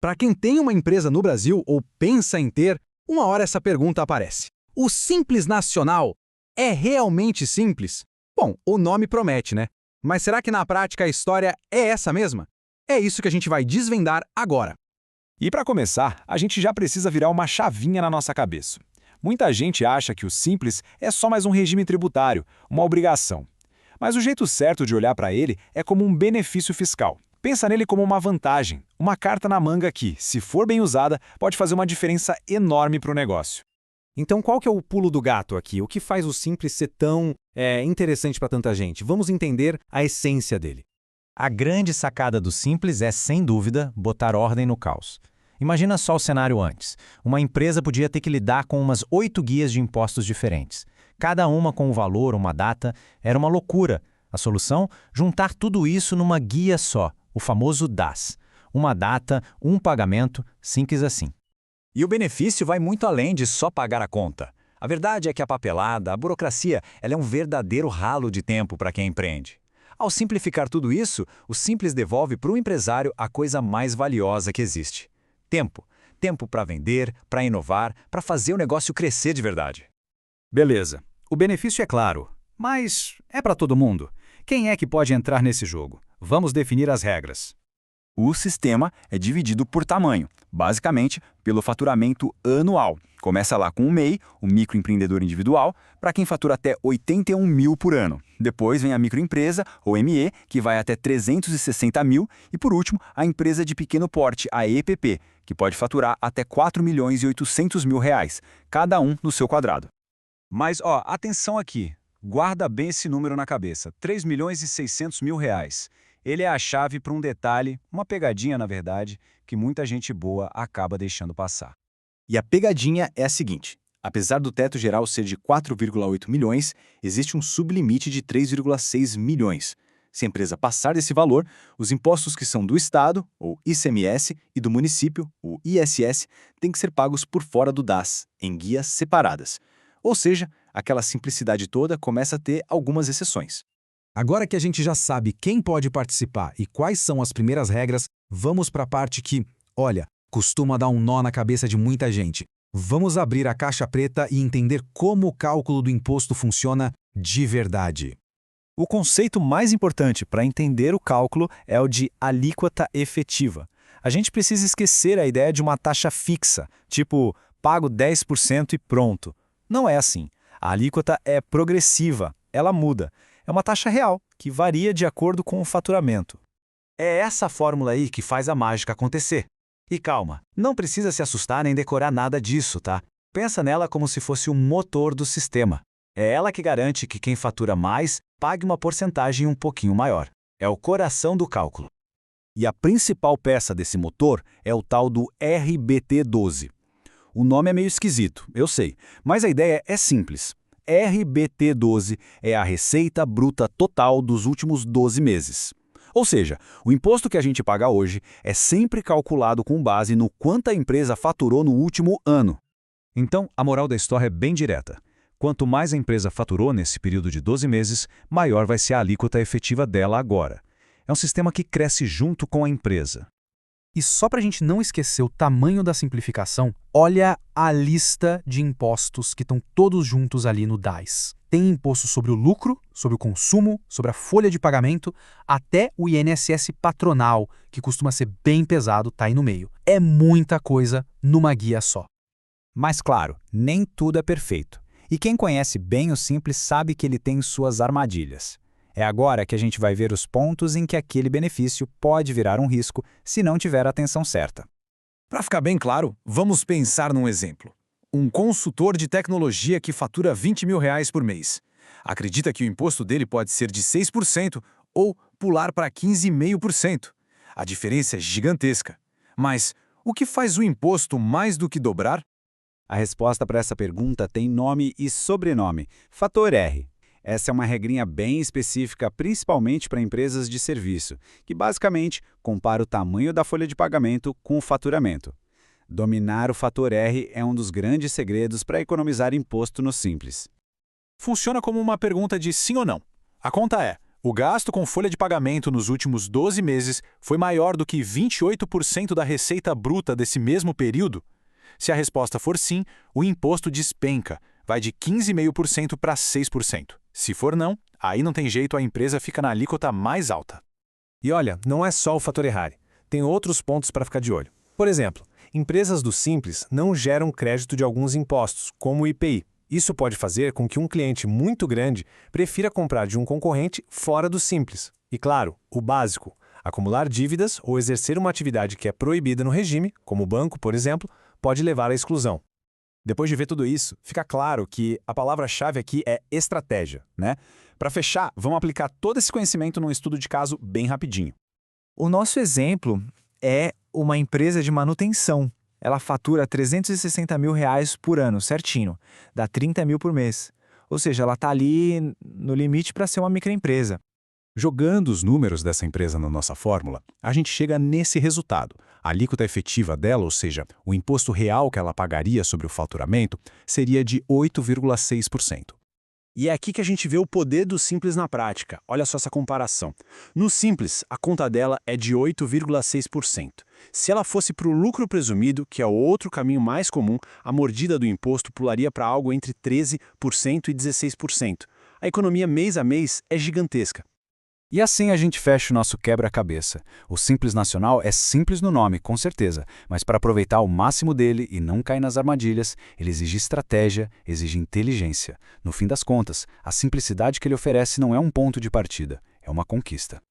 Para quem tem uma empresa no Brasil ou pensa em ter, uma hora essa pergunta aparece. O Simples Nacional é realmente simples? Bom, o nome promete, né? Mas será que na prática a história é essa mesma? É isso que a gente vai desvendar agora. E para começar, a gente já precisa virar uma chavinha na nossa cabeça. Muita gente acha que o Simples é só mais um regime tributário, uma obrigação. Mas o jeito certo de olhar para ele é como um benefício fiscal. Pensa nele como uma vantagem, uma carta na manga que, se for bem usada, pode fazer uma diferença enorme para o negócio. Então qual que é o pulo do gato aqui? O que faz o Simples ser tão interessante para tanta gente? Vamos entender a essência dele. A grande sacada do Simples é, sem dúvida, botar ordem no caos. Imagina só o cenário antes. Uma empresa podia ter que lidar com umas 8 guias de impostos diferentes. Cada uma com um valor, uma data. Era uma loucura. A solução? Juntar tudo isso numa guia só, o famoso DAS. Uma data, um pagamento, simples assim. E o benefício vai muito além de só pagar a conta. A verdade é que a papelada, a burocracia, ela é um verdadeiro ralo de tempo para quem empreende. Ao simplificar tudo isso, o Simples devolve para o empresário a coisa mais valiosa que existe. Tempo. Tempo para vender, para inovar, para fazer o negócio crescer de verdade. Beleza. O benefício é claro, mas é para todo mundo. Quem é que pode entrar nesse jogo? Vamos definir as regras. O sistema é dividido por tamanho, basicamente pelo faturamento anual. Começa lá com o MEI, o microempreendedor individual, para quem fatura até 81 mil por ano. Depois vem a microempresa, ou ME, que vai até 360 mil. E por último, a empresa de pequeno porte, a EPP, que pode faturar até 4 milhões e 800 mil reais, cada um no seu quadrado. Mas, atenção aqui. Guarda bem esse número na cabeça, 3 milhões e 600 mil reais. Ele é a chave para um detalhe, uma pegadinha na verdade, que muita gente boa acaba deixando passar. E a pegadinha é a seguinte: apesar do teto geral ser de 4,8 milhões, existe um sublimite de 3,6 milhões. Se a empresa passar desse valor, os impostos que são do Estado, ou ICMS, e do município, o ISS, têm que ser pagos por fora do DAS, em guias separadas. Ou seja, aquela simplicidade toda começa a ter algumas exceções. Agora que a gente já sabe quem pode participar e quais são as primeiras regras, vamos para a parte que, olha, costuma dar um nó na cabeça de muita gente. Vamos abrir a caixa preta e entender como o cálculo do imposto funciona de verdade. O conceito mais importante para entender o cálculo é o de alíquota efetiva. A gente precisa esquecer a ideia de uma taxa fixa, tipo, pago 10% e pronto. Não é assim. A alíquota é progressiva, ela muda. É uma taxa real, que varia de acordo com o faturamento. É essa fórmula aí que faz a mágica acontecer. E calma, não precisa se assustar nem decorar nada disso, tá? Pensa nela como se fosse o motor do sistema. É ela que garante que quem fatura mais pague uma porcentagem um pouquinho maior. É o coração do cálculo. E a principal peça desse motor é o tal do RBT12. O nome é meio esquisito, eu sei, mas a ideia é simples. RBT12 é a receita bruta total dos últimos 12 meses. Ou seja, o imposto que a gente paga hoje é sempre calculado com base no quanto a empresa faturou no último ano. Então, a moral da história é bem direta. Quanto mais a empresa faturou nesse período de 12 meses, maior vai ser a alíquota efetiva dela agora. É um sistema que cresce junto com a empresa. E só para a gente não esquecer o tamanho da simplificação, olha a lista de impostos que estão todos juntos ali no DAS. Tem imposto sobre o lucro, sobre o consumo, sobre a folha de pagamento, até o INSS patronal, que costuma ser bem pesado, tá aí no meio. É muita coisa numa guia só. Mas claro, nem tudo é perfeito. E quem conhece bem o Simples sabe que ele tem suas armadilhas. É agora que a gente vai ver os pontos em que aquele benefício pode virar um risco se não tiver a atenção certa. Para ficar bem claro, vamos pensar num exemplo. Um consultor de tecnologia que fatura 20 mil reais por mês. Acredita que o imposto dele pode ser de 6% ou pular para 15,5%. A diferença é gigantesca. Mas o que faz o imposto mais do que dobrar? A resposta para essa pergunta tem nome e sobrenome: fator R. Essa é uma regrinha bem específica, principalmente para empresas de serviço, que basicamente compara o tamanho da folha de pagamento com o faturamento. Dominar o fator R é um dos grandes segredos para economizar imposto no Simples. Funciona como uma pergunta de sim ou não. A conta é: O gasto com folha de pagamento nos últimos 12 meses foi maior do que 28% da receita bruta desse mesmo período? Se a resposta for sim, o imposto despenca, vai de 15,5% para 6%. Se for não, aí não tem jeito, a empresa fica na alíquota mais alta. E olha, não é só o fator Errare. Tem outros pontos para ficar de olho. Por exemplo, empresas do Simples não geram crédito de alguns impostos, como o IPI. Isso pode fazer com que um cliente muito grande prefira comprar de um concorrente fora do Simples. E claro, o básico, acumular dívidas ou exercer uma atividade que é proibida no regime, como o banco, por exemplo, pode levar à exclusão. Depois de ver tudo isso, fica claro que a palavra-chave aqui é estratégia, né? Para fechar, vamos aplicar todo esse conhecimento num estudo de caso bem rapidinho. O nosso exemplo é uma empresa de manutenção. Ela fatura R$360 mil por ano, certinho. Dá 30 mil por mês. Ou seja, ela está ali no limite para ser uma microempresa. Jogando os números dessa empresa na nossa fórmula, a gente chega nesse resultado. A alíquota efetiva dela, ou seja, o imposto real que ela pagaria sobre o faturamento, seria de 8,6%. E é aqui que a gente vê o poder do Simples na prática. Olha só essa comparação. No Simples, a conta dela é de 8,6%. Se ela fosse para o lucro presumido, que é o outro caminho mais comum, a mordida do imposto pularia para algo entre 13% e 16%. A economia mês a mês é gigantesca. E assim a gente fecha o nosso quebra-cabeça. O Simples Nacional é simples no nome, com certeza, mas para aproveitar o máximo dele e não cair nas armadilhas, ele exige estratégia, exige inteligência. No fim das contas, a simplicidade que ele oferece não é um ponto de partida, é uma conquista.